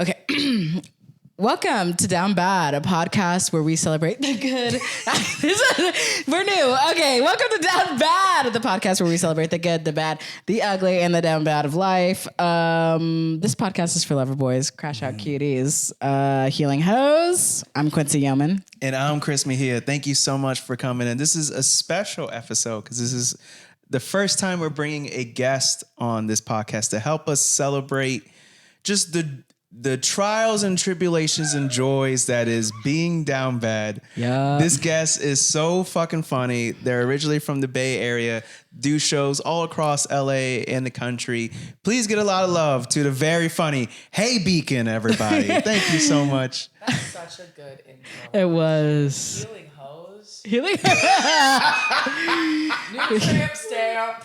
Okay. Welcome to Down Bad, a podcast where we celebrate the good. We're new. Okay, welcome to Down Bad, the podcast where we celebrate the good, the bad, the ugly, and the down bad of life. This podcast is for loverboys, crashout cuties, healing hoes. I'm Quincy Yeoman. And I'm Chris Mejia. Thank you so much for coming in. This is a special episode because this is the first time we're bringing a guest on this podcast to help us celebrate just the trials and tribulations and joys that is being down bad. Yeah. This guest is so fucking funny. They're originally from the Bay Area, do shows all across LA and the country. Please get a lot of love to the very funny Hey Beacon, everybody. Thank you so much. That's such a good intro. It was. Healing hoes. Healing. New tramp stamp.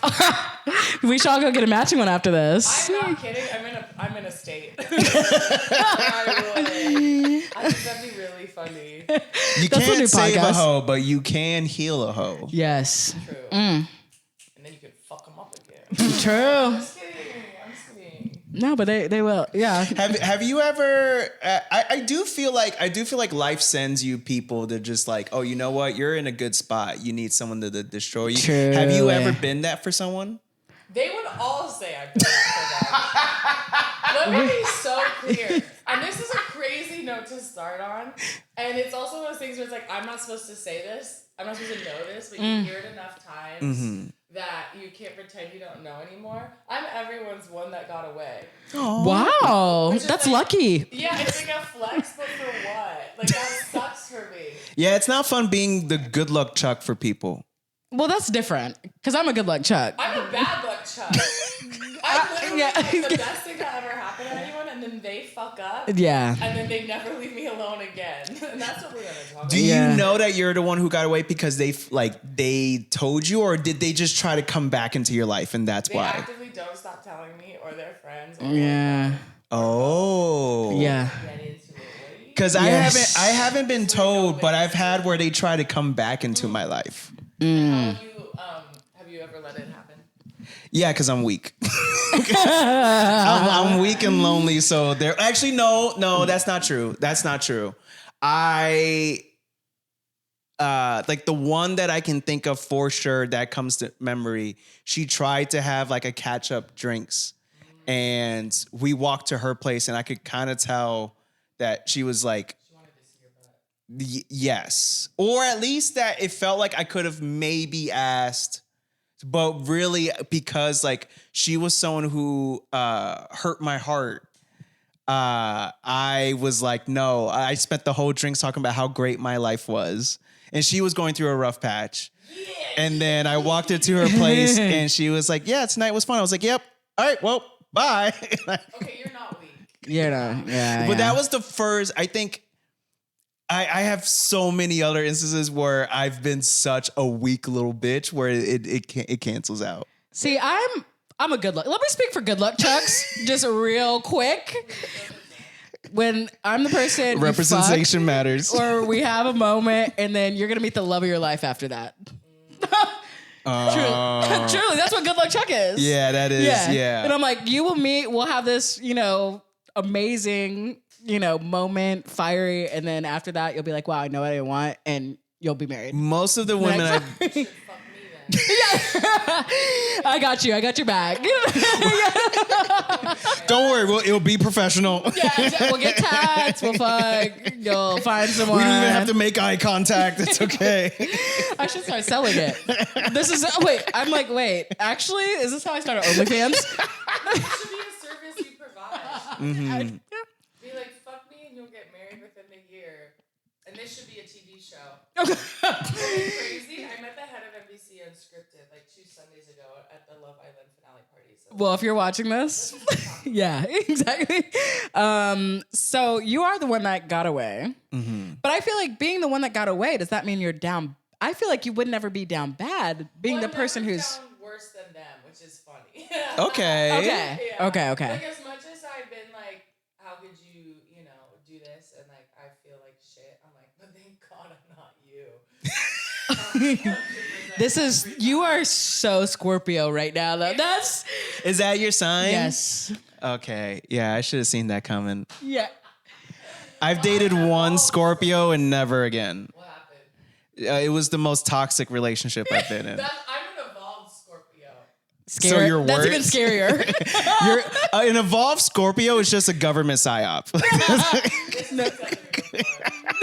We should all go get a matching one after this. I'm not kidding. I'm in a state. I think that'd be really funny. You That's a new can't save a podcast. hoe, but you can heal a hoe. Yes. True. And then you can fuck them up again. True. I'm just kidding. No, but they will. Yeah. Have you ever? I do feel like life sends you people to just like, oh, you know what? You're in a good spot. You need someone to destroy you. True. Have you ever been that for someone? They would all say I've done it for them. Let me be so clear. And this is a crazy note to start on. And it's also one of those things where it's like, I'm not supposed to say this. I'm not supposed to know this, but you hear it enough times that you can't pretend you don't know anymore. I'm everyone's one that got away. Wow. That's like, lucky. Yeah, it's like a flex, but for what? Like, that sucks for me. Yeah, it's not fun being the good luck Chuck for people. Well, that's different because I'm a good luck Chuck. I'm a bad luck Chuck. I literally like the best thing that ever happened to anyone, and then they fuck up. Yeah. And then they never leave me alone again. And that's what we're gonna talk about. Do you know that you're the one who got away because they told you, or did they just try to come back into your life and that's They why? actively don't stop telling me, or their friends. Or Yeah. Oh. Yeah. get into it. Because Yes. I haven't been told, but I've had where they try to come back into my life. Have you ever let it happen? Yeah, because I'm weak. I'm weak and lonely. So they're actually no, that's not true. That's not true. I like the one that I can think of for sure that comes to memory. She tried to have like a catch up drinks, and we walked to her place, and I could kind of tell that she was like. She wanted to see your butt. Yes. Or at least that it felt like I could have maybe asked, but really because like she was someone who hurt my heart. I was like, no, I spent the whole drinks talking about how great my life was. And she was going through a rough patch. Yeah. And then I walked into her place and she was like, yeah, tonight was fun. I was like, yep. All right, well, bye. Okay, you're not weak. Yeah. But that was the first, I think, I have so many other instances where I've been such a weak little bitch where it cancels out. See, I'm a good luck. Let me speak for good luck Chucks just real quick. When I'm the person Representation matters. or we have a moment and then you're going to meet the love of your life after that. Truly, that's what good luck Chuck is. Yeah, that is. Yeah. And I'm like, you will meet, we'll have this, amazing, moment, fiery. And then after that, you'll be like, wow, I know what I want. And you'll be married. Most of the women You should fuck me then. I got you. I got your back. don't worry, it'll be professional. Yeah, we'll get tats. We'll fuck. You'll find someone. We don't even have to make eye contact. It's okay. I should start selling it. This is wait. Actually, is this how I started OnlyFans? It should be a service you provide. Be like, fuck me and you'll get married within a year. And this should be a TV show. Crazy. I met the head of NBC Unscripted like 2 Sundays ago at the Love Island finale party. So Well, if you're watching this, yeah, exactly. So you are the one that got away. But I feel like being the one that got away, does that mean you're down? I feel like you would never be down bad being the person never who's... down worse than them, which is funny. Okay. Yeah. Okay. Like as much as I've been like, how could you, do this? And like, I feel like shit. I'm like, but thank God I'm not you. You are so Scorpio right now, though. Is that your sign? Yes. Okay. Yeah, I should have seen that coming. Yeah. I've dated one Scorpio and never again. What happened? It was the most toxic relationship I've been in. I'm an evolved Scorpio. Scary. So you're That's worse? even scarier. You're an evolved Scorpio is just a government psyop. This is something before.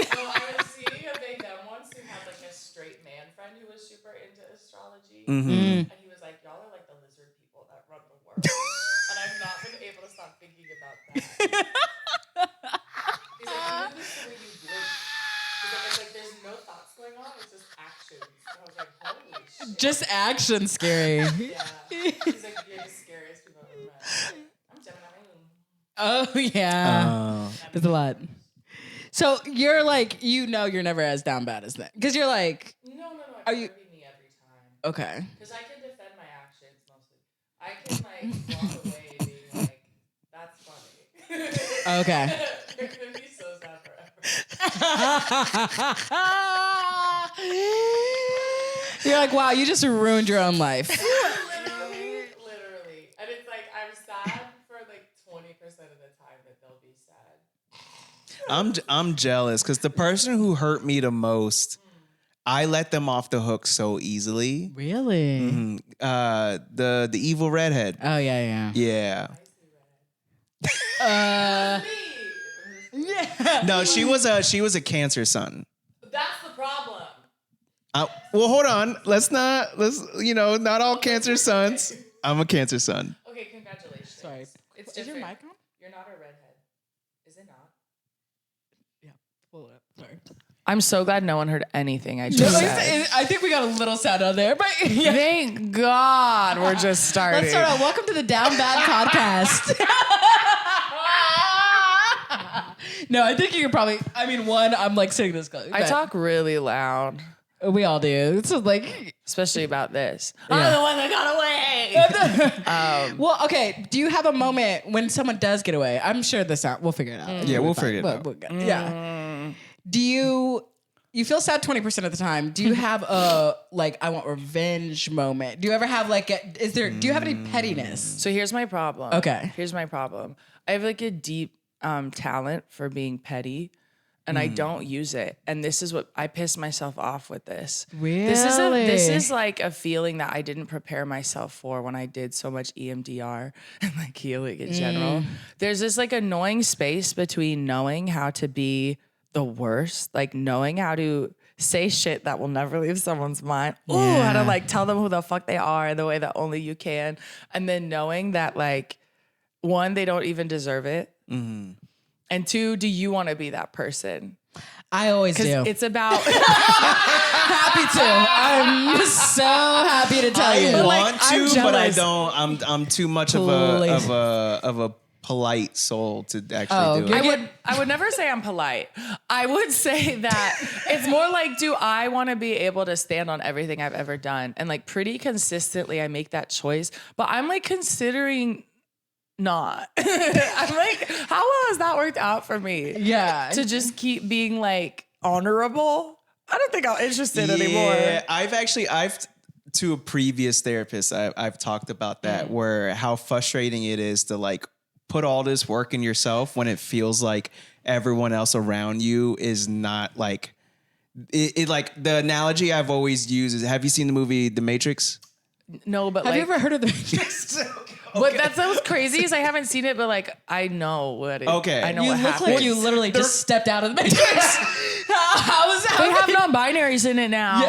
So I was seeing a Bay Dem once who had like a straight man friend who was super into astrology. Mm-hmm. And he was like, y'all are like the lizard people that run the world. And I've not been able to stop thinking about that. He's like, even just the way you blink. He's like, it's like there's no thoughts going on, it's just actions. And I was like, holy shit. Just action scary. Yeah. He's like, you're the scariest people I've ever met. I'm Gemini. Oh yeah. There's a lot. So you're like, you're never as down bad as that. Because you're like, No. Are It's you- gonna be me every time. okay. Because I can defend my actions mostly. I can like walk away being like, that's funny. Okay. You're gonna be so sad forever. You're like, wow, you just ruined your own life. Literally. And it's like I'm sad for like 20% of the time that they'll be sad. I'm jealous because the person who hurt me the most, I let them off the hook so easily. Really? The evil redhead. Oh yeah. Yeah. Me. Yeah. No, she was a Cancer sun. That's the problem. Well, hold on. Let's not not all Cancer suns. I'm a Cancer sun. Okay, congratulations. Sorry. It's Is your different. mic on? You're not a redhead. Is it not? Yeah. Pull it up. Sorry. I'm so glad no one heard anything I just said. I think we got a little sound on there, but yeah. Thank God we're just starting. Let's start out. Welcome to the Down Bad podcast. No, I think you could probably. I mean, I'm like sitting this close. I talk really loud, We all do. It's just like. especially about this. Yeah. I'm the one that got away. Well, okay. Do you have a moment when someone does get away? I'm sure this out. We'll figure it out. Yeah, we'll figure it out. Yeah. Do you feel sad 20% of the time? Do you have a I want revenge moment? Do you ever have do you have any pettiness? So here's my problem. Okay. Here's my problem. I have like a deep talent for being petty. And I don't use it. And this is what I pissed myself off with this. Really? This is like a feeling that I didn't prepare myself for when I did so much EMDR and like healing in general. There's this like annoying space between knowing how to be the worst, like knowing how to say shit that will never leave someone's mind. Ooh, how to like tell them who the fuck they are the way that only you can. And then knowing that like, one, they don't even deserve it. Mm-hmm. And two, do you want to be that person? I always do. Because it's about Happy to. I'm so happy to tell you. I like, want I'm to, but I jealous. don't. I'm too much of Please. a polite soul to actually do it. I would never say I'm polite. I would say that it's more like, do I want to be able to stand on everything I've ever done? And like pretty consistently I make that choice, but I'm like considering not. I'm like, how well has that worked out for me? Yeah. To just keep being like honorable? I don't think I'm interested anymore. Yeah, I've to a previous therapist, I've talked about that, where how frustrating it is to like put all this work in yourself when it feels like everyone else around you is not like it like the analogy I've always used is, have you seen the movie The Matrix? No, but Have like, you ever heard of the What that sounds crazy is I haven't seen it, but like I know what it. Okay. I know You what look happens. like you literally just stepped out of the Matrix. How is that? They have non-binaries in it now.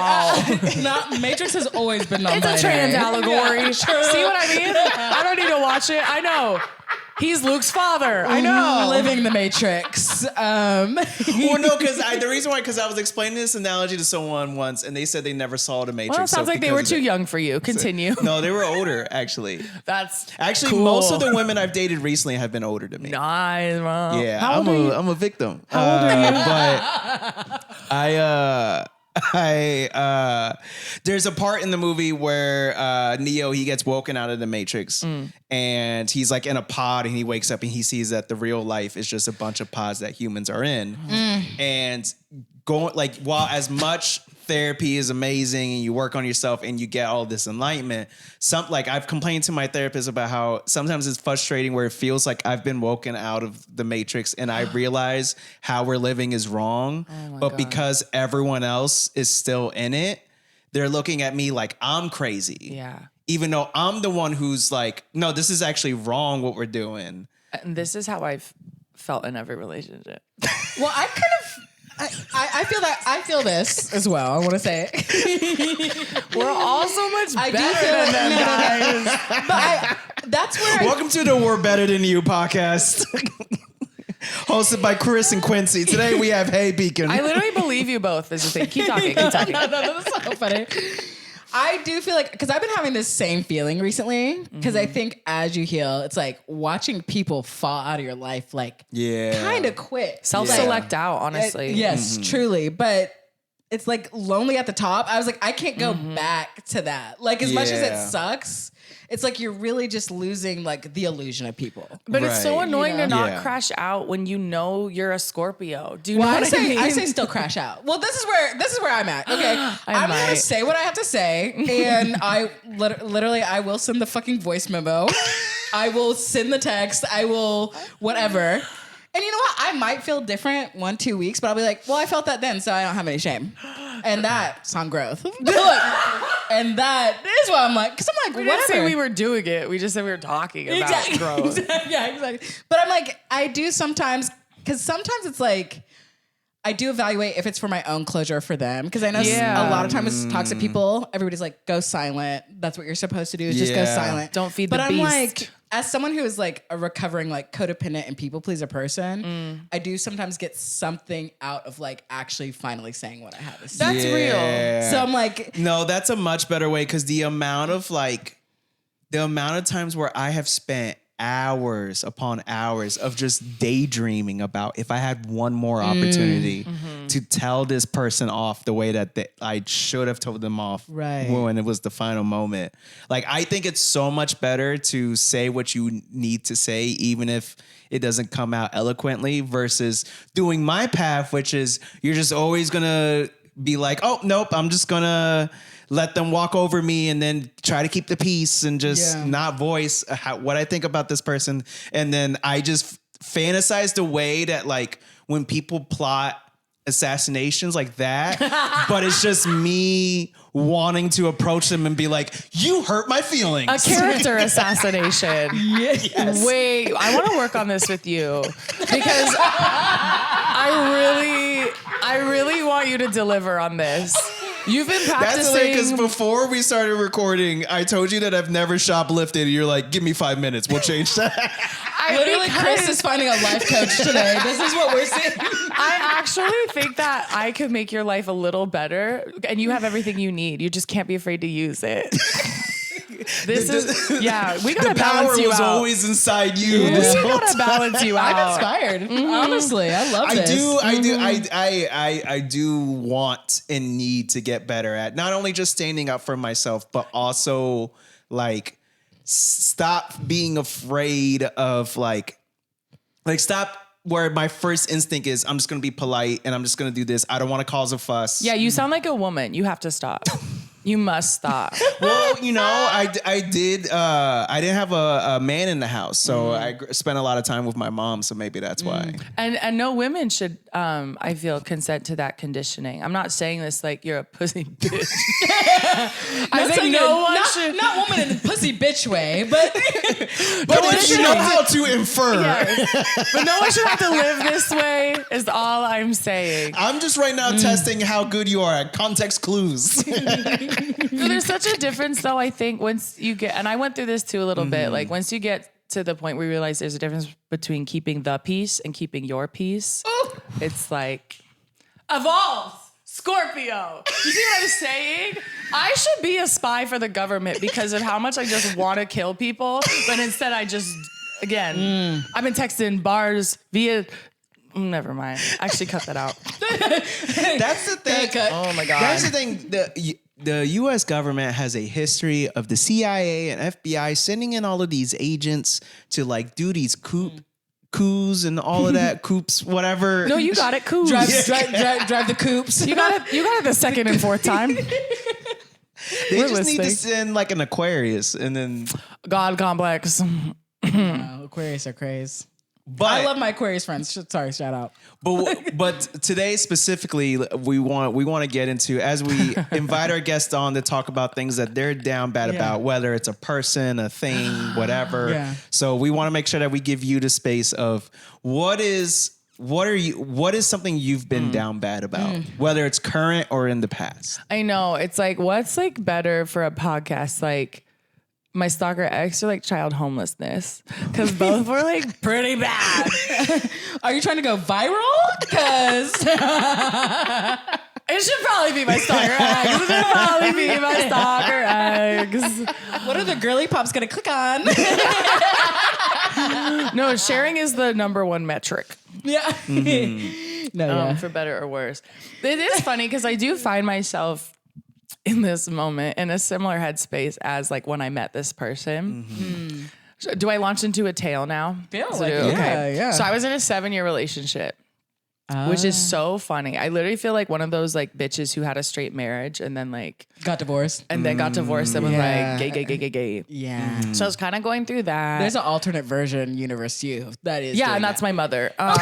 Not Matrix has always been non-binary. It's a trans allegory. See what I mean? I don't need to watch it. I know. He's Luke's father. I know. Living the Matrix. Well, no, because the reason why, because I was explaining this analogy to someone once, and they said they never saw The Matrix. Well, it sounds so like they because were of too it- young for you. Continue. No, they were older, actually. That's Actually, cool. most of the women I've dated recently have been older than me. Nice, bro. Yeah, How old are you? I'm a victim. How old are you? But there's a part in the movie where Neo, he gets woken out of the Matrix and he's like in a pod and he wakes up and he sees that the real life is just a bunch of pods that humans are in. And going like, while as much therapy is amazing and you work on yourself and you get all this enlightenment. Like I've complained to my therapist about how sometimes it's frustrating where it feels like I've been woken out of the matrix and I realize how we're living is wrong. But because everyone else is still in it, they're looking at me like I'm crazy. Yeah. Even though I'm the one who's like, no, this is actually wrong what we're doing. And this is how I've felt in every relationship. Well, I kind of. I feel this as well. I want to say it. We're all so much I better do feel than it. them, guys. But that's where Welcome to the We're Better Than You podcast. Hosted by Chris and Quincy. Today we have Hey Beacon. I literally believe you both is the thing. Keep talking. no, that's so funny. I do feel like, because I've been having this same feeling recently, because I think as you heal, it's like watching people fall out of your life, like kind of quick. Self-select out, honestly. Yes, truly. But it's like lonely at the top. I was like, I can't go back to that. Like as much as it sucks, it's like you're really just losing like the illusion of people. But it's so Right. annoying to not Yeah. crash out when you know you're a Scorpio. Do you Well, know what I mean? I say still crash out. Well, this is where I'm at. Okay, I'm might. gonna say what I have to say, and I literally I will send the fucking voice memo. I will send the text. I will whatever. And you know what? I might feel different 1-2 weeks, but I'll be like, well, I felt that then, so I don't have any shame. And that's on growth. And that is why I'm like, because I'm like, We whatever. didn't say we were doing it. We just said we were talking about growth. Yeah, exactly. But I'm like, I do sometimes, because sometimes it's like, I do evaluate if it's for my own closure or for them. Because I know a lot of times with toxic people, everybody's like, go silent. That's what you're supposed to do is just go silent. Don't feed but the I'm beast. like, as someone who is like a recovering like codependent and people pleaser person, I do sometimes get something out of like actually finally saying what I have to say. That's real. So I'm like, no, that's a much better way because the amount of times where I have spent hours upon hours of just daydreaming about if I had one more opportunity to tell this person off the way that I should have told them off when it was the final moment. Like, I think it's so much better to say what you need to say, even if it doesn't come out eloquently, versus doing my path, which is you're just always going to be like, oh, nope, I'm just going to let them walk over me and then try to keep the peace and just not voice what I think about this person. And then I just fantasized a way that like when people plot assassinations like that, but it's just me wanting to approach them and be like, you hurt my feelings. A character assassination. Yes. Wait, I want to work on this with you because I really want you to deliver on this. You've been practicing. That's because before we started recording, I told you that I've never shoplifted. And you're like, give me 5 minutes. We'll change that. literally Chris is finding a life coach today. This is what we're seeing. I actually think that I could make your life a little better and you have everything you need. You just can't be afraid to use it. We gotta The power balance you was out. always inside you. We This whole gotta balance you out. I'm inspired. Honestly, I love this. I do want and need to get better at not only just standing up for myself, but also like stop being afraid of like stop where my first instinct is I'm just going to be polite and I'm just going to do this. I don't want to cause a fuss. Yeah, you sound like a woman. You have to stop. You must stop. Well, you know, I didn't have a man in the house, so I spent a lot of time with my mom, so maybe that's why. And no women should, I feel, consent to that conditioning. I'm not saying this like you're a pussy bitch. I think no one should. Not woman in the pussy bitch way, but But you know how to infer. Yes. But no one should have to live this way is all I'm saying. I'm just right now testing how good you are at context clues. There's such a difference though, I think, once you get, and I went through this too a little bit, like once you get to the point where you realize there's a difference between keeping the peace and keeping your peace, it's like, evolve, Scorpio. You see what I'm saying? I should be a spy for the government because of how much I just want to kill people, but instead I just, again, I've been texting bars via... Never mind. Actually, cut that out. That's the thing. Oh my God. That's the thing. The U.S. government has a history of the CIA and FBI sending in all of these agents to like do these coup coos and all of that, coops, whatever. No, you got it. Cool. Drive the coops. You got it the second and fourth time. They We're just need to listening. send like an Aquarius and then. God complex. Aquarius are crazy. But I love my Aquarius friends. Sorry, shout out. But today specifically, we want to get into, as we invite our guests on to talk about things that they're down bad about, whether it's a person, a thing, whatever. Yeah. So we want to make sure that we give you the space of what is something you've been down bad about, whether it's current or in the past. I know. It's like, what's like better for a podcast? Like my stalker ex or like child homelessness? Because both were like pretty bad. Are you trying to go viral? Because It should probably be my stalker ex. what are the girly pops gonna click on? No, sharing is the number one metric. Yeah. No, For better or worse. It is funny because I do find myself in this moment in a similar headspace as like when I met this person. So do I launch into a tale now? Feel So like do- it. okay. Yeah. So I was in a 7-year relationship, which is so funny. I literally feel like one of those like bitches who had a straight marriage and then like got divorced. and then got divorced and was Yeah. like gay. Yeah. So I was kind of going through that. There's an alternate version universe you that is. Yeah, doing and that's that. my mother. But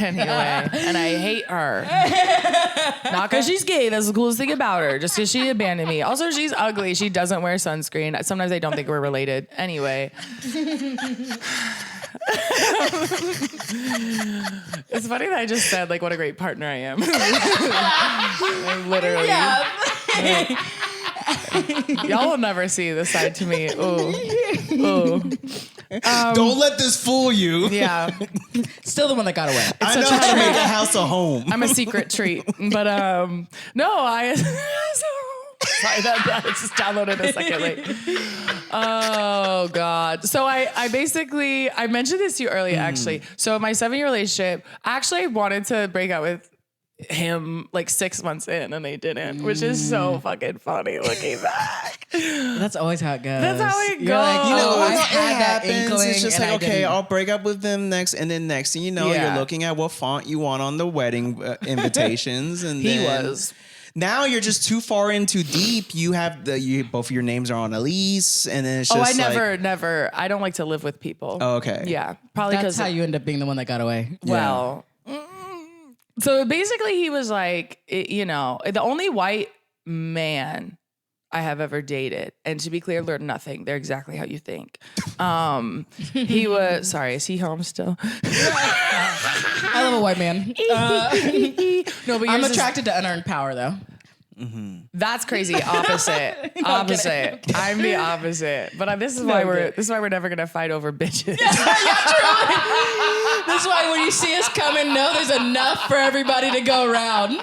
anyway, and I hate her. Not because she's gay. That's the coolest thing about her. Just because she abandoned me. Also, she's ugly. She doesn't wear sunscreen. Sometimes I don't think we're related. Anyway. It's funny that I just said like what a great partner I am. Literally. Yeah. Y'all will never see this side to me. Ooh. Don't let this fool you. Yeah. Still the one that got away. I know how to make a house a home. I'm a secret treat. But no, I sorry, that just downloaded a second late. Oh God. So I basically I mentioned this to you earlier actually. So my 7-year relationship, actually I wanted to break up with him like 6 months in and they didn't, which is so fucking funny looking back. That's always how it goes. That's how it You're like, you know, goes. I It had that happens. inkling. It's just and like, I okay, didn't. I'll break up with them next, and then next thing you know, Yeah. you're looking at what font you want on the wedding invitations, and He then was. Now you're just too far in too deep. You have both of your names are on a lease, and then it's just Oh, I like, never. I don't like to live with people. Oh, okay. Yeah, probably That's because how you end up being the one that got away. well. So basically, he was like, the only white man I have ever dated, and to be clear, learned nothing. They're exactly how you think. He was sorry. Is he home still? I love a white man. No, but I'm yours is- attracted to unearned power, though. That's crazy. Opposite. Opposite. I'm the opposite. But this is why we're never gonna fight over bitches. That's why when you see us coming, know there's enough for everybody to go around.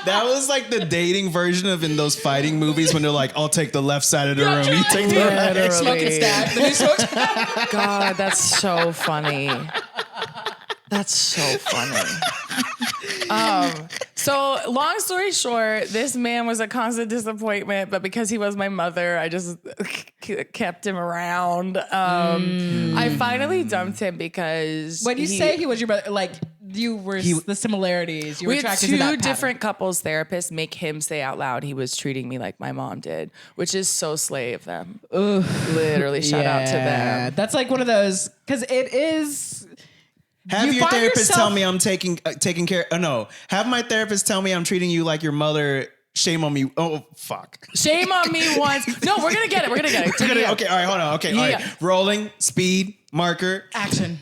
That was like the dating version of in those fighting movies when they're like, I'll take the left side of the room, you take the right. Literally. Smoking stack. The new smoke stack. God, that's so funny. That's so funny. So long story short, this man was a constant disappointment, but because he was my mother, I just kept him around. I finally dumped him because When you say he was your brother, like you were the similarities, you were we had attracted to that two pattern. different couples therapists make him say out loud he was treating me like my mom did, which is so slay of them. Literally, shout out to them. That's like one of those, because it is. Have You your find therapist yourself- tell me I'm taking care. Oh no, have my therapist tell me I'm treating you like your mother. Shame on me. Oh fuck. Shame on me once. No, we're gonna get it. Take it Okay, out. all right, hold on. Okay, all Yeah. right. Rolling, speed, marker. Action.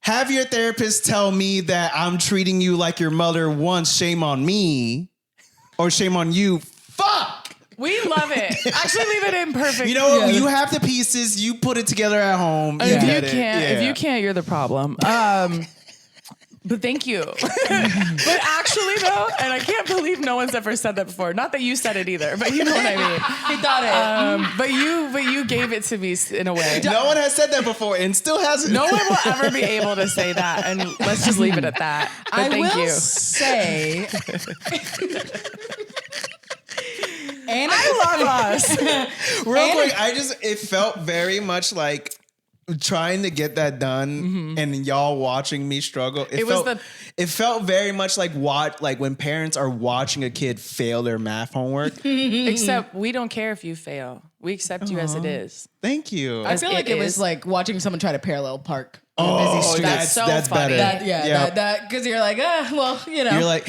Have your therapist tell me that I'm treating you like your mother once. Shame on me, or shame on you. Fuck. We love it. Actually, leave it in perfect. You know what? You have the pieces. You put it together at home. If get you it. can't, Yeah. if you can't, you're the problem. But thank you. But actually, though, and I can't believe no one's ever said that before. Not that you said it either, but you know what I mean. He thought it. But you gave it to me in a way. No one has said that before, and still hasn't. No one will ever be able to say that, and let's just leave it at that. But I thank will you. say And I love us. Real quick, it felt very much like trying to get that done and y'all watching me struggle. It felt very much like when parents are watching a kid fail their math homework. Except we don't care if you fail. We accept you as it is. Thank you. I feel like it was like watching someone try to parallel park. Oh, That's so funny. better. Because you're like, well, you know. You're like,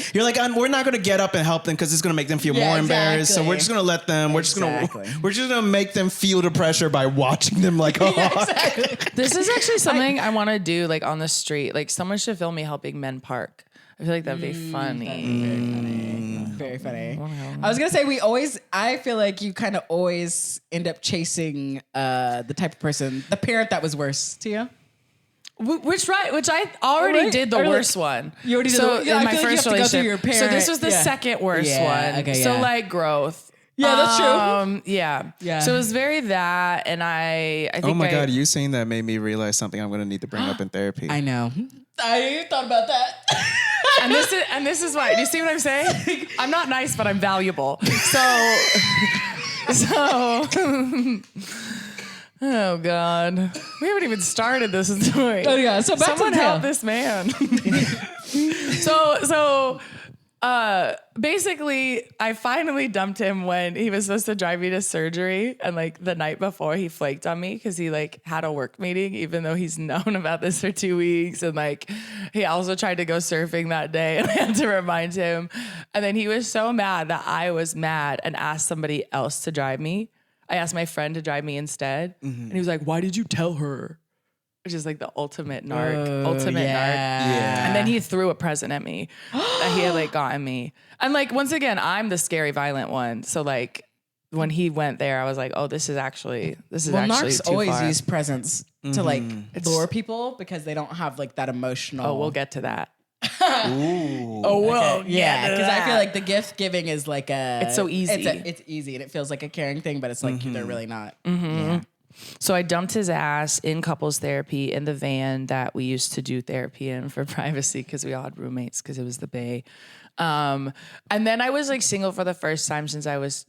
we're not gonna get up and help them because it's gonna make them feel more embarrassed. So we're just gonna let them. We're just gonna make them feel the pressure by watching them like, exactly. This is actually something I want to do, like on the street. Like someone should film me helping men park. I feel like that'd be funny. Very funny. I was gonna say I feel like you kind of always end up chasing the type of person, the parent that was worse to you. Which I already did the worst one. You already did in my I feel first like you have to go relationship. through your parent. So this was the second worst one. Okay, so like growth. Yeah, that's true. Yeah. So it was very that, and I think. oh my God, you saying that made me realize something I'm gonna need to bring up in therapy. I know. I thought about that. and this is why. Do you see what I'm saying? I'm not nice, but I'm valuable. So. Oh God, we haven't even started this story. Oh yeah, so back Someone to the help this man. Basically, I finally dumped him when he was supposed to drive me to surgery, and like the night before, he flaked on me because he like had a work meeting, even though he's known about this for 2 weeks, and like he also tried to go surfing that day, and I had to remind him, and then he was so mad that I was mad and asked somebody else to drive me. I asked my friend to drive me instead. And he was like, why did you tell her? Which is like the ultimate narc. Yeah. And then he threw a present at me that he had like gotten me. And like, once again, I'm the scary, violent one. So like when he went there, I was like, oh, this is actually narcs too always far. use presents to like lure people because they don't have like that emotional. Oh, we'll get to that. Ooh. Oh, well, yeah, because I feel like the gift giving is like it's so easy. It's easy and it feels like a caring thing, but it's like they're really not. Yeah. So I dumped his ass in couples therapy in the van that we used to do therapy in for privacy because we all had roommates because it was the Bay. And then I was like single for the first time since I was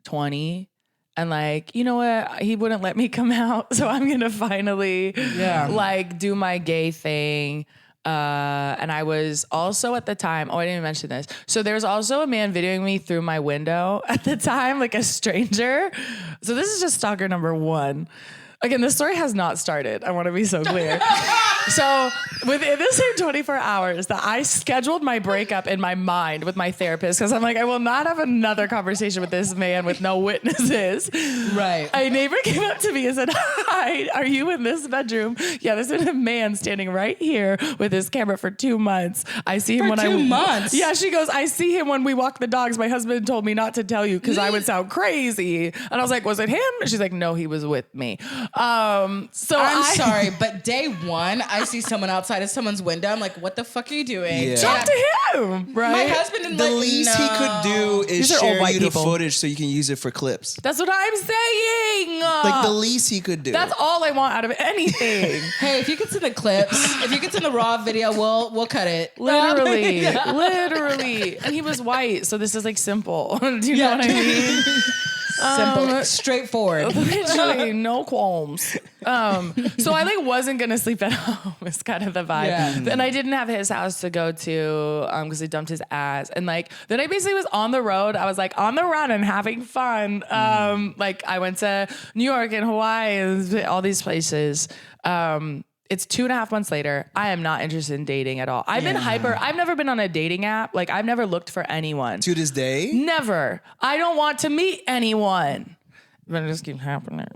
20. And like, you know what? He wouldn't let me come out. So I'm going to finally like do my gay thing. And I was also at the time, I didn't even mention this. So there was also a man videoing me through my window at the time, like a stranger. So this is just stalker number 1. Again, this story has not started. I want to be so clear. So within the same 24 hours that I scheduled my breakup in my mind with my therapist, because I'm like, I will not have another conversation with this man with no witnesses. Right. A neighbor came up to me and said, hi, are you in this bedroom? Yeah, there's been a man standing right here with his camera for 2 months. I see him for 2 months? Yeah, she goes, I see him when we walk the dogs. My husband told me not to tell you because I would sound crazy. And I was like, was it him? She's like, no, he was with me. I'm sorry, but day 1, I see someone outside of someone's window. I'm like, what the fuck are you doing? Yeah. Talk to him, right? My husband didn't The least he could do is These are old share white you the people. footage so you can use it for clips. That's what I'm saying. Like the least he could do. That's all I want out of anything. Hey, if you could send the clips, if you could send the raw video, we'll cut it. Literally. And he was white, so this is like simple. Do you know what I mean? Simple, straightforward. Literally, no qualms. So I like wasn't gonna sleep at home. It's kind of the vibe. Yeah. And I didn't have his house to go to because he dumped his ass. And like then I basically was on the road. I was like on the run and having fun. Like I went to New York and Hawaii and all these places. It's 2.5 months later. I am not interested in dating at all. I've been hyper. I've never been on a dating app. Like I've never looked for anyone. To this day? Never. I don't want to meet anyone. But it just keeps happening.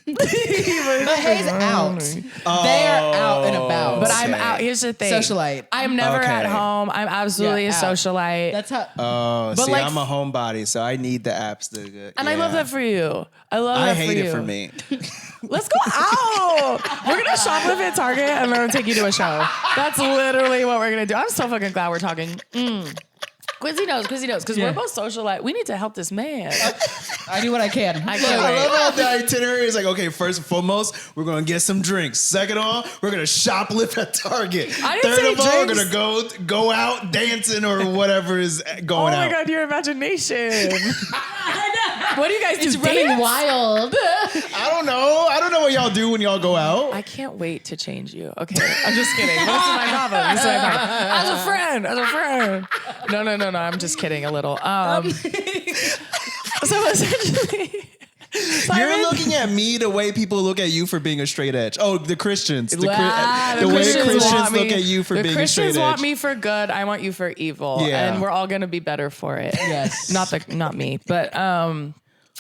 But Hayes out. They're out and about. But I'm out. Here's the thing. Socialite. I'm never at home. I'm absolutely a out. socialite. That's how. Oh, But see, like- I'm a homebody, so I need the apps to get. and I love that for you. I hate it for me. Let's go out. We're going to shoplift at Target and we're going to take you to a show. That's literally what we're going to do. I'm so fucking glad we're talking. Quincy knows, because we're both socialite. We need to help this man. I do what I can. I I can't wait. love how the itinerary is like, okay, first and foremost, we're going to get some drinks. Second of all, we're going to shoplift at Target. I didn't Third say of all, we're drinks. going to go out dancing or whatever is going Oh out. my God, your imagination. What do you guys do? It's running dance? wild. I don't know. I don't know what y'all do when y'all go out. I can't wait to change you. Okay, I'm just kidding. This is my problem. As a friend. No. I'm just kidding a little. So essentially, You're looking at me the way people look at you for being a straight edge. Oh, the Christians. The way Christians Christians look at you for being a straight Christians edge. want me for good. I want you for evil. Yeah. And we're all gonna be better for it. Yes. Not me, but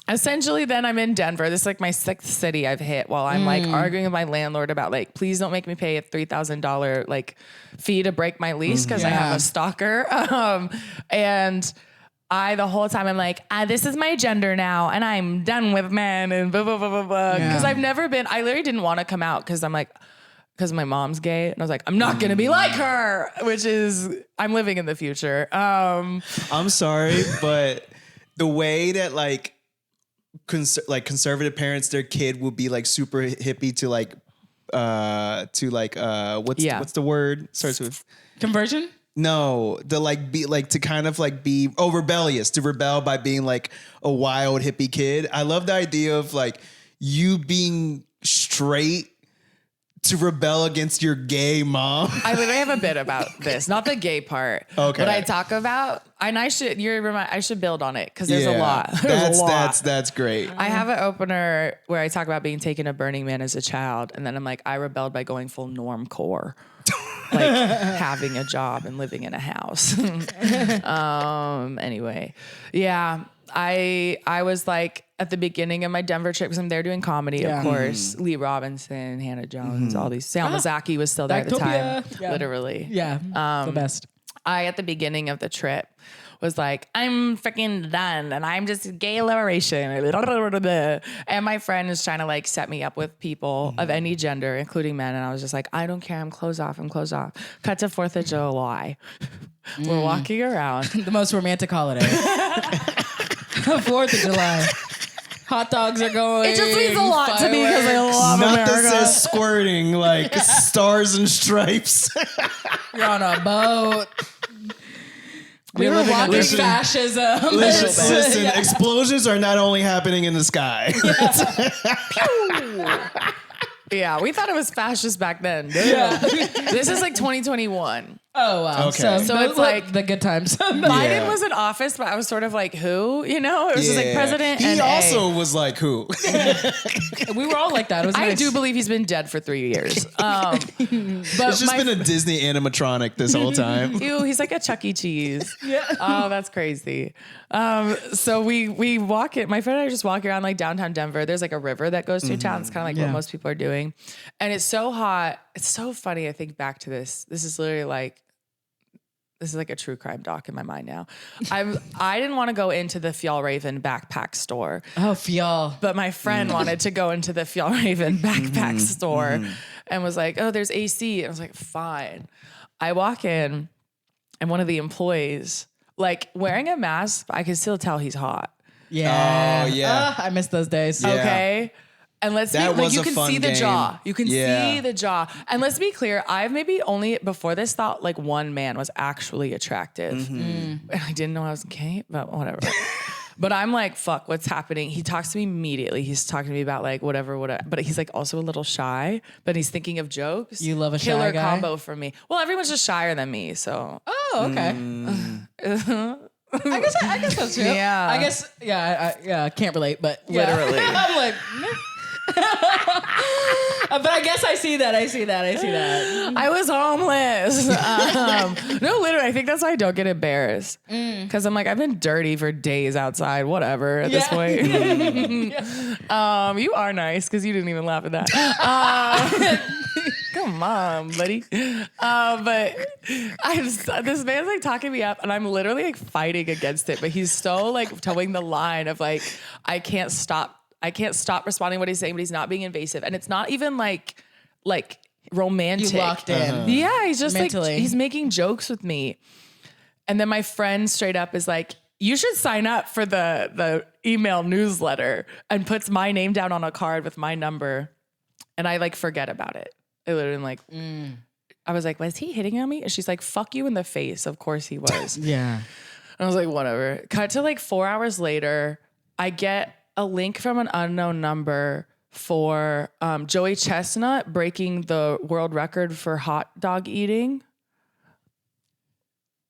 essentially then I'm in Denver. This is like my 6th city I've hit while I'm like arguing with my landlord about like, please don't make me pay a $3,000 like fee to break my lease because I have Yeah. a stalker. And the whole time I'm like, this is my gender now and I'm done with men and blah, blah, blah, blah, blah. Because Yeah. I've never been, I literally didn't want to come out because I'm like, because my mom's gay. And I was like, I'm not going to be like her, which is, I'm living in the future. I'm sorry, but the way that like conservative parents, their kid will be like super hippie to what's the word? Starts with Conversion? no, to like be like to kind of like be rebellious, to rebel by being like a wild hippie kid. I love the idea of like you being straight to rebel against your gay mom. I literally have a bit about this, not the gay part. Okay. But I talk about, and I should build on it because there's a lot. There's a lot. That's great. I have an opener where I talk about being taken to Burning Man as a child, and then I'm like, I rebelled by going full normcore, like having a job and living in a house. Anyway, yeah, I was like at the beginning of my Denver trip because I'm there doing comedy, Yeah. of course. Lee Robinson, Hannah Jones, all these. Sam Mazaki was still there at the time, Backtopia. Yeah. literally. Yeah. The best. I, at the beginning of the trip, was like, I'm freaking done and I'm just gay liberation. And my friend is trying to like set me up with people of any gender, including men. And I was just like, I don't care. I'm closed off. Cut to 4th of July. We're walking around. The most romantic holiday. 4th of July. Hot dogs are going. It just means a lot to me because I love Nothing America. says squirting like stars and stripes. You're on a boat. We were living in walking Listen, fascism. Listen, explosions are not only happening in the sky. Yeah, we thought it was fascist back then. Yeah. This is like 2021. Oh wow. Okay. So it's like the good times. Biden was in office, but I was sort of like, who? You know, it was just like president. He and also was like who? We were all like that. It was I nice. do believe he's been dead for 3 years. But It's just been a Disney animatronic this whole time. ew, he's like a Chuck E. Cheese. Yeah. Oh, that's crazy. So we walk it. My friend and I just walk around like downtown Denver. There's like a river that goes through town. It's kind of like what most people are doing, and it's so hot. It's so funny. I think back to this. This is like a true crime doc in my mind now. I didn't want to go into the Fjallraven backpack store. Oh, feel. But my friend wanted to go into the Fjallraven backpack store and was like, oh, there's AC. And I was like, fine. I walk in and one of the employees, like wearing a mask, I can still tell he's hot. Yeah. Oh, yeah. I miss those days. Yeah. Okay. And let's be That like, was you a can fun see the game. jaw. You can Yeah. see the jaw. And let's be clear, I've maybe only before this thought like one man was actually attractive. And I didn't know I was gay, but whatever. But I'm like, fuck, what's happening? He talks to me immediately. He's talking to me about like whatever. But he's like also a little shy, but he's thinking of jokes. You love a shy killer guy? combo for me. Well, everyone's just shyer than me, so. Oh, okay. I guess that's true. Yeah. I guess. Yeah. I can't relate, but yeah. Literally. I'm like. meh. But I guess I see that. I was homeless. No, literally, I think that's why I don't get embarrassed. Because I'm like, I've been dirty for days outside, whatever, at this point. You are nice because you didn't even laugh at that. Come on, buddy. But this man's like talking me up and I'm literally like fighting against it. But he's so like towing the line of like, I can't stop responding to what he's saying, but he's not being invasive. And it's not even like romantic. You locked in. Yeah, he's just Mentally. like, he's making jokes with me. And then my friend straight up is like, you should sign up for the email newsletter, and puts my name down on a card with my number. And I like forget about it. I literally am like, I was like, was he hitting on me? And she's like, fuck you in the face. Of course he was. Yeah. And I was like, whatever. Cut to like 4 hours later, I get a link from an unknown number for Joey Chestnut breaking the world record for hot dog eating.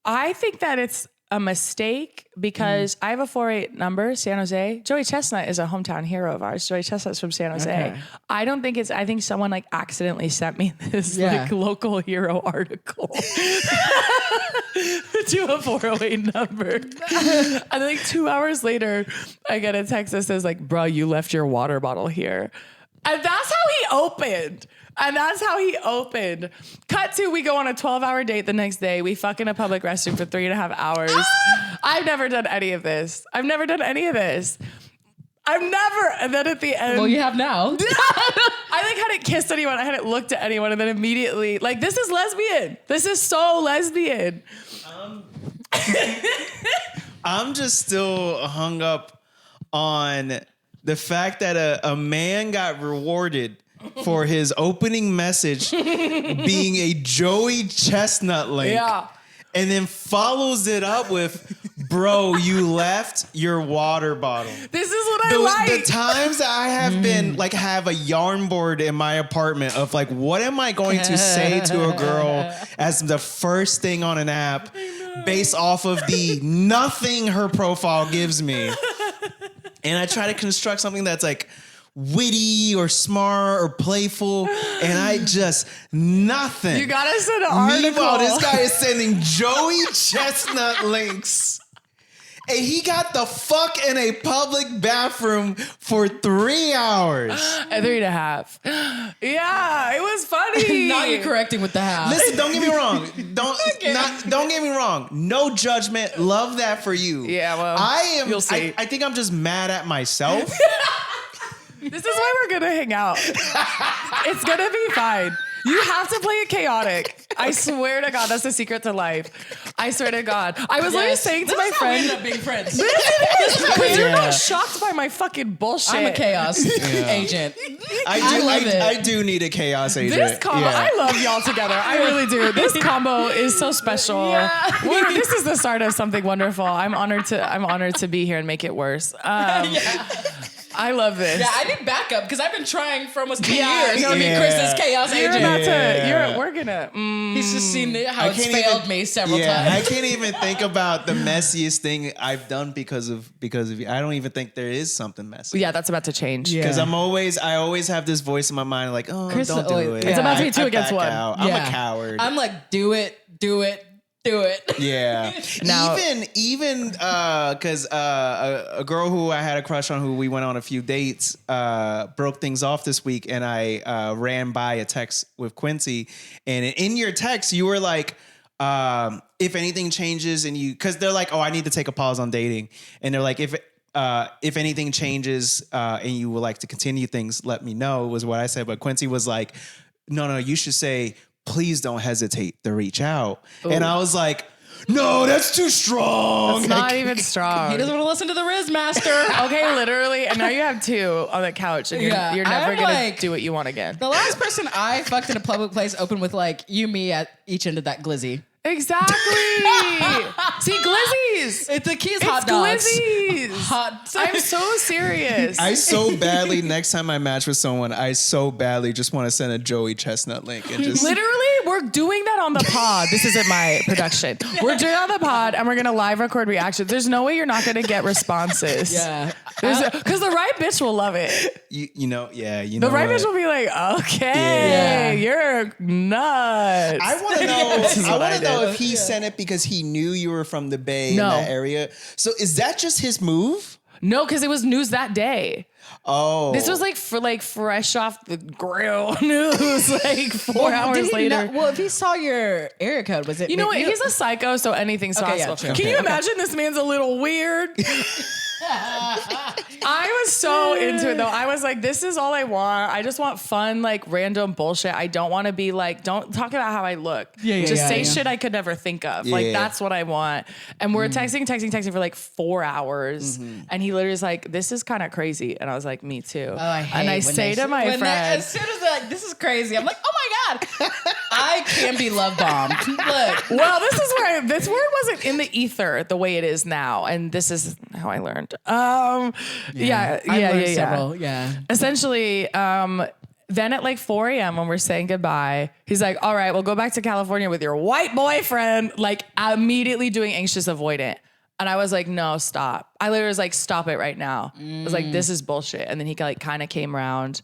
I think that it's a mistake because I have a 4-8 number, San Jose. Joey Chestnut is a hometown hero of ours. Joey Chestnut's from San Jose. Okay. I don't think I think someone like accidentally sent me this like local hero article to a 408 number. And like 2 hours later, I get a text that says like, bro, you left your water bottle here. And that's how he opened. Cut to, we go on a 12-hour date the next day. We fuck in a public restroom for 3.5 hours. I've never done any of this. I've never. And then at the end. Well, you have now. I like hadn't kissed anyone. I hadn't looked at anyone. And then immediately, like, this is lesbian. This is so lesbian. I'm just still hung up on the fact that a man got rewarded for his opening message being a Joey Chestnut link. Yeah. And then follows it up with, bro, you left your water bottle. This is what I like. The times that I have been like have a yarn board in my apartment of like, what am I going to say to a girl as the first thing on an app based off of the nothing her profile gives me. And I try to construct something that's like witty or smart or playful, and I just nothing. You gotta send an article. Meanwhile, this guy is sending Joey Chestnut links. And he got the fuck in a public bathroom for 3 hours. 3.5. Yeah, it was funny. Now you're correcting with the half. Listen, don't get me wrong. Don't get me wrong. No judgment. Love that for you. Yeah, well, you'll see. I think I'm just mad at myself. This is why we're gonna hang out. It's gonna be fine. You have to play it chaotic. I swear to God, that's the secret to life. I swear to God. I was literally saying to my friend, we end up being friends. because you're not shocked by my fucking bullshit. I'm a chaos agent. I do need a chaos agent. This combo, I love y'all together. I really do. This combo is so special. This is the start of something wonderful. I'm honored to be here and make it worse. I love this. Yeah, I need backup because I've been trying for almost 2 years to be Chris's chaos agent. We're gonna. He's just seen how it's failed me several times. I can't even think about the messiest thing I've done because of you. I don't even think there is something messy. Yeah, that's about to change. Because I always have this voice in my mind like, oh, Chris, don't do it. It's about to be 2 against 1. I'm a coward. I'm like, do it. Yeah. Now, even because a girl who I had a crush on, who we went on a few dates, broke things off this week, and I ran by a text with Quincy, and in your text you were like, if anything changes, and because they're like, oh, I need to take a pause on dating, and they're like, if anything changes and you would like to continue things, let me know, was what I said. But Quincy was like, no, you should say, please don't hesitate to reach out. Ooh. And I was like, no, that's too strong. That's not even strong. He doesn't want to listen to the Riz Master. Okay, literally. And now you have 2 on the couch, and you're never going to do what you want again. The last person I fucked in a public place opened with like, you, me at each end of that glizzy. Exactly. See, glizzies. It's the key is hot dogs. Glizzies. I'm so serious. I so badly, next time I match with someone, I so badly just want to send a Joey Chestnut link and just literally, we're doing that on the pod. This isn't my production. We're doing it on the pod, and we're gonna live record reactions. There's no way you're not gonna get responses. Yeah, because the right bitch will love it. You know the right bitch will be like, okay, you're nuts. I want to know if he sent it because he knew you were from the Bay in that area. So is that just his move? No, because it was news that day. Oh, this was like fresh off the grill news, like 4 hours later. If he saw your area code, was it? You know what? He's a psycho, so anything's possible. Yeah, Can you imagine this man's a little weird? I was so into it though. I was like, this is all I want. I just want fun, like random bullshit. I don't want to be like, don't talk about how I look. Just say shit I could never think of. Like that's what I want. And we're texting for like 4 hours. And he literally is like, this is kind of crazy. And I was like, me too. Oh, I hate and I when say they- to my when friend, as soon as they're like, this is crazy, I'm like, oh my God, I can be love bombed. Look. well, this is where this word wasn't in the ether the way it is now. And this is how I learned. Several, yeah. Essentially, then at like 4 a.m. when we're saying goodbye, he's like, all right, we'll go back to California with your white boyfriend, like immediately doing anxious avoidant. And I was like, no, stop. I literally was like, stop it right now. I was like, this is bullshit. And then he like kind of came around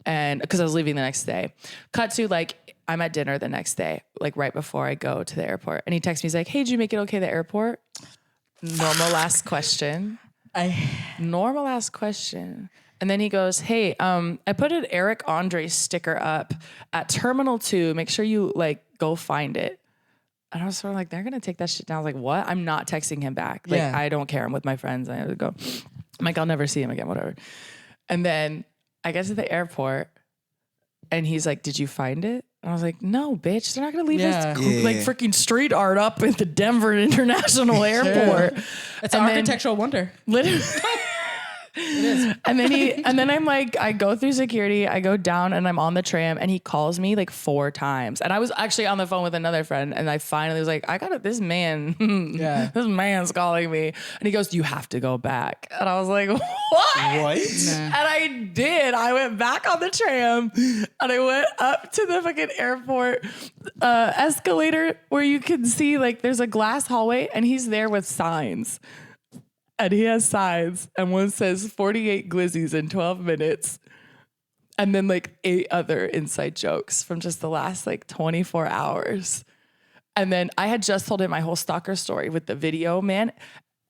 and because I was leaving the next day. Cut to like, I'm at dinner the next day, like right before I go to the airport. And he texts me, he's like, hey, did you make it okay at the airport? Normal last question. Normal ass question. And then he goes, hey, I put an Eric Andre sticker up at Terminal 2. Make sure you like go find it. And I was sort of like, they're going to take that shit down. I was like, what? I'm not texting him back. Like, I don't care. I'm with my friends. I have to go. I'm like, I'll never see him again, whatever. And then I get to the airport and he's like, did you find it? And I was like, no, bitch. They're not going to leave this like freaking street art up at the Denver International Airport. It's an architectural wonder. Literally. It is. And then I'm like, I go through security, I go down and I'm on the tram and he calls me like 4 times. And I was actually on the phone with another friend and I finally was like, this man's calling me. And he goes, you have to go back. And I was like, what? What? And I did. I went back on the tram and I went up to the fucking airport escalator where you can see like there's a glass hallway and he's there with signs. And he has signs, and one says 48 glizzies in 12 minutes. And then like 8 other inside jokes from just the last like 24 hours. And then I had just told him my whole stalker story with the video, man.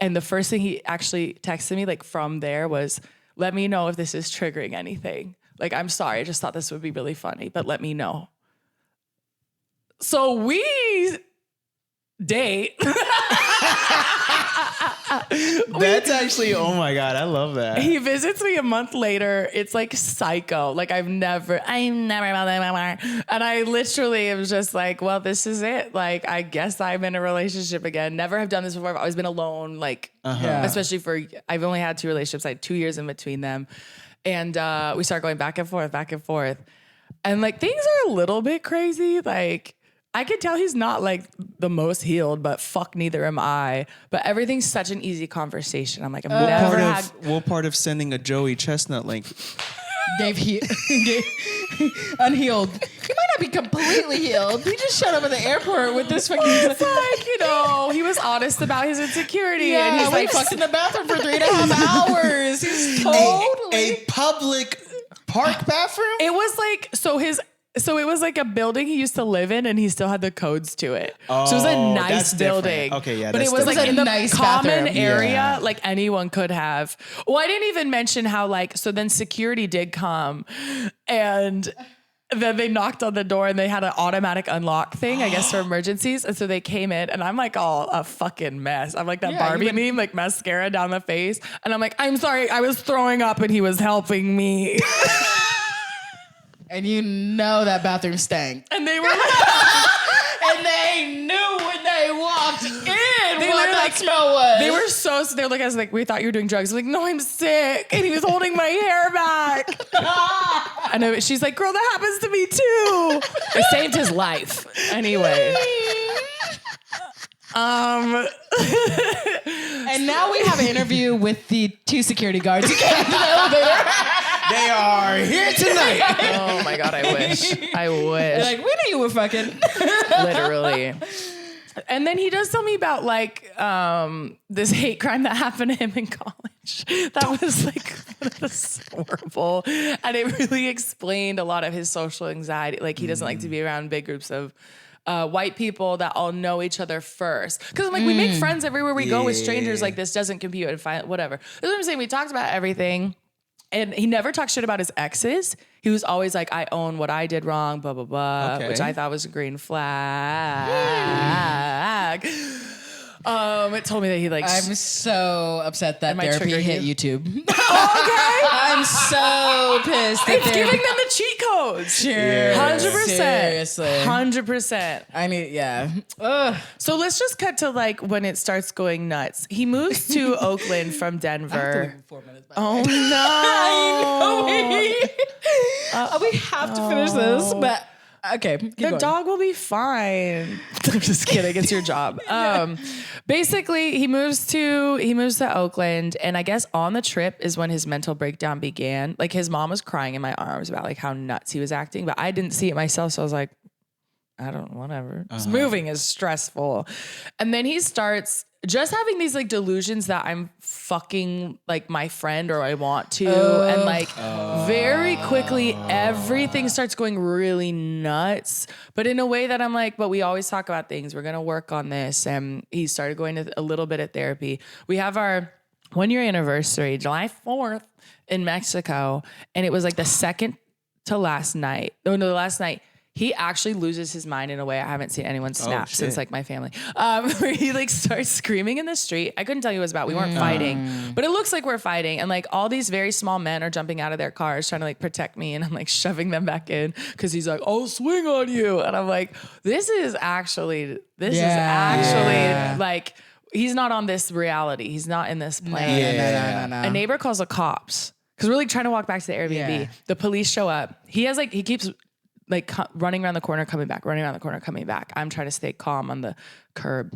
And the first thing he actually texted me like from there was, let me know if this is triggering anything. Like, I'm sorry, I just thought this would be really funny, but let me know. So we date. That's actually, oh my God, I love that. He visits me a month later. It's like psycho. Like I'm never. And I literally am just like, well, this is it. Like, I guess I'm in a relationship again. Never have done this before. I've always been alone. Like, especially I've only had 2 relationships. I had 2 years in between them. And we start going back and forth. And like, things are a little bit crazy. Like, I could tell he's not like the most healed, but fuck, neither am I. But everything's such an easy conversation. I'm like, I've never had. What part of sending a Joey Chestnut link? Gave unhealed. He might not be completely healed. He just showed up at the airport with this fucking. It's like, he was honest about his insecurity. Yeah, and he's we like, fucked in the bathroom for 3.5 hours. He's totally. A public park bathroom? it was like, so it was like a building he used to live in, and he still had the codes to it. So it was a nice that's different. building. Okay, yeah, but that's it was like different. in the Nice common bathroom. area, Yeah. like anyone could have. Well, I didn't even mention how like, so then security did come, and then they knocked on the door, and they had an automatic unlock thing, I guess, for emergencies. And so they came in, and I'm like all a fucking mess. I'm like that Barbie meme, like mascara down the face, and I'm like, I'm sorry, I was throwing up, and he was helping me. And you know that bathroom stank. And they were And they knew when they walked in what that smell was. They were so, they were like, I was like, we thought you were doing drugs. I'm like, no, I'm sick. And he was holding my hair back. And she's like, girl, that happens to me too. I saved his life. Anyway. And now we have an interview with the 2 security guards who came to the elevator. They are here tonight. Oh my God, I wish. They're like, we knew you were fucking. Literally. And then he does tell me about like this hate crime that happened to him in college. That was like horrible. And it really explained a lot of his social anxiety. Like he doesn't like to be around big groups of white people that all know each other first. Because I'm like, we make friends everywhere we go with strangers. Like this doesn't compute and find whatever. That's what I'm saying. We talked about everything. And he never talked shit about his exes. He was always like, I own what I did wrong, blah, blah, blah, Okay. which I thought was a green flag. It told me that he like. I'm so upset that Am I therapy triggering hit you? YouTube. Okay. I'm so pissed. That It's they're- giving them the cheat codes. Cheers. 100%. Seriously. 100%. I need, yeah. Ugh. So let's just cut to like when it starts going nuts. He moves to Oakland from Denver. 4 minutes. Oh no. We have to finish this, but okay. Keep The going. dog will be fine. I'm just kidding. It's your job. Basically, he moves to Oakland, and I guess on the trip is when his mental breakdown began. Like his mom was crying in my arms about like how nuts he was acting, but I didn't see it myself, so I was like, I don't, whatever. Just moving is stressful. And then he starts just having these like delusions that I'm fucking like my friend or I want to. And like very quickly, everything starts going really nuts. But in a way that I'm like, but we always talk about things. We're going to work on this. And he started going to a little bit of therapy. We have our 1-year anniversary, July 4th in Mexico. And it was like the second to last night. Oh no, the last night. He actually loses his mind in a way I haven't seen anyone snap since like my family. Where he like starts screaming in the street. I couldn't tell you what it was about. We weren't fighting, but it looks like we're fighting. And like all these very small men are jumping out of their cars trying to like protect me. And I'm like shoving them back in because he's like, I'll swing on you. And I'm like, this is actually like, he's not on this reality. He's not in this plane. No. A neighbor calls the cops because we're like trying to walk back to the Airbnb. Yeah. The police show up. He keeps like running around the corner, coming back, running around the corner, coming back. I'm trying to stay calm on the curb.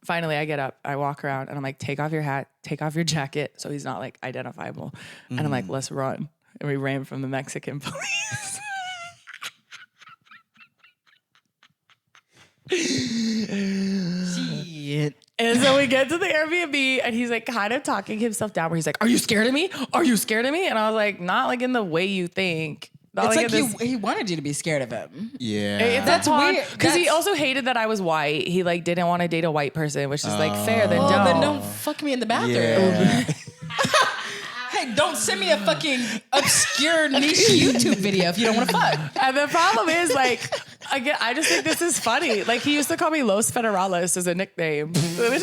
Finally, I get up, I walk around, and I'm like, take off your hat, take off your jacket, so he's not like identifiable. And I'm like, let's run. And we ran from the Mexican police. Shit. And so we get to the Airbnb, and he's like kind of talking himself down, where he's like, are you scared of me? Are you scared of me? And I was like, not like in the way you think. It's like he wanted you to be scared of him. Yeah. That's weird. weird. Because he That's- also hated that I was white. He like didn't want to date a white person, which is like fair. Then Well, don't. then don't fuck me in the bathroom. Yeah. Hey, don't send me a fucking obscure niche YouTube video if you don't want to fuck. And the problem is like, I just think this is funny. Like he used to call me Los Federales as a nickname, which was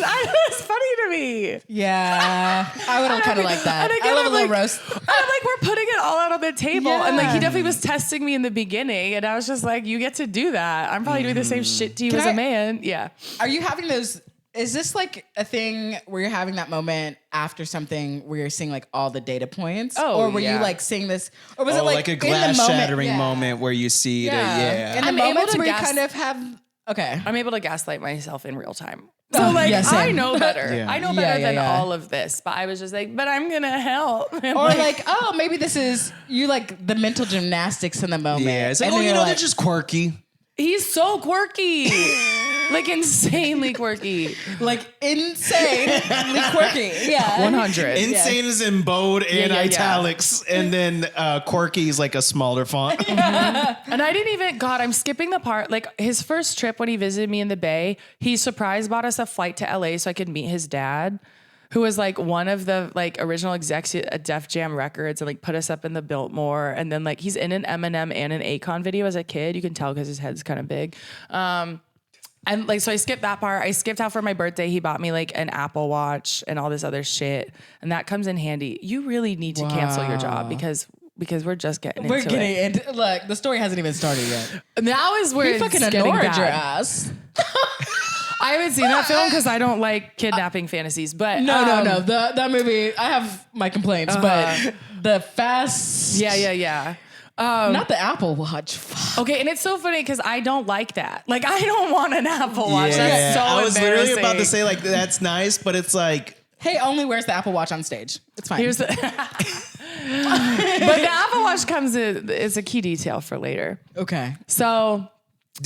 funny to me. Yeah, I would have kind of liked that. And again, I love a I'm little like, roast. I'm like, we're putting it all out on the table. And like, he Yeah. definitely was testing me in the beginning. And I was just like, you get to do that. I'm probably doing the same shit to you Can as I- a man. Yeah. Are you having those? Is this like a thing where you're having that moment after something where you're seeing like all the data points? Oh, or were yeah. you like seeing this? Or was it like a in the glass moment? shattering Yeah. moment where you see Yeah. the In the I'm able moments to where you gas- kind of have. Okay. I'm able to gaslight myself in real time. So Oh, like, yeah, same. I know better. Yeah. I know Yeah, better yeah, than yeah. all of this. But I was just like, but I'm going to help. And Or like, oh, maybe this is you like the mental gymnastics in the moment. Yeah. It's like, And oh, then you you're know, like, they're just quirky. he's so quirky. Like insanely quirky. like insanely quirky. Yeah. 100. Insane is in bold and yeah. italics, and then quirky is like a smaller font. And I didn't even, God, I'm skipping the part. Like his first trip when he visited me in the Bay, he surprise bought us a flight to LA so I could meet his dad, who was like one of the like original execs at Def Jam Records, and like put us up in the Biltmore. And then like he's in an Eminem and an Akon video as a kid. You can tell because his head's kind of big. And like, so I skipped that part. I skipped how for my birthday, he bought me like an Apple Watch and all this other shit. And that comes in handy. You really need to cancel your job because we're just getting We're into getting it. into look, the story hasn't even started yet. Now is where He it's fucking getting ignored bad. your ass. I haven't seen that film because I don't like kidnapping fantasies. But No. That movie, I have my complaints, but the fast. Yeah. Not the Apple Watch. Fuck. Okay, and it's so funny because I don't like that. Like, I don't want an Apple Watch. Yeah. That's so I was literally about to embarrassing. say like that's nice, but it's like Hey, only wears the Apple Watch on stage. It's fine. Here's the but the Apple Watch comes in, it's a key detail for later. okay. So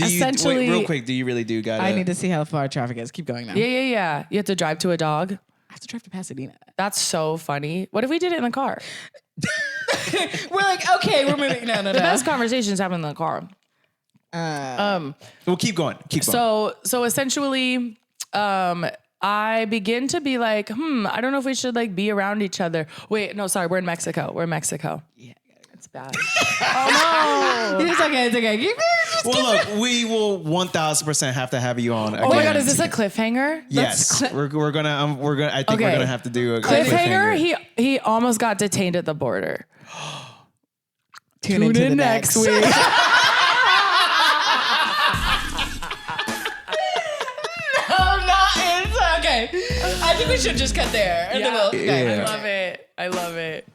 essentially, wait, real quick, do you really do gotta I need to see how far traffic is. Keep going now. Yeah. You have to drive to a dog. I have to drive to Pasadena. That's so funny. What if we did it in the car? We're like, okay, we're moving. No. The best conversations happen in the car. Well, keep going. Keep going. So essentially, I begin to be like, I don't know if we should like be around each other. Wait, no, sorry, we're in Mexico. Yeah. It's bad. Oh It's okay. It's okay. Keep Well, look, we will 1,000% have to have you on again. Oh my God, is this a cliffhanger? Yes, we're gonna. I think we're Okay. gonna have to do a Cliffhanger. He almost got detained at the border. Tune into the next week. No, not into. Okay, I think we should just cut there. And then we'll- Yeah. I love it.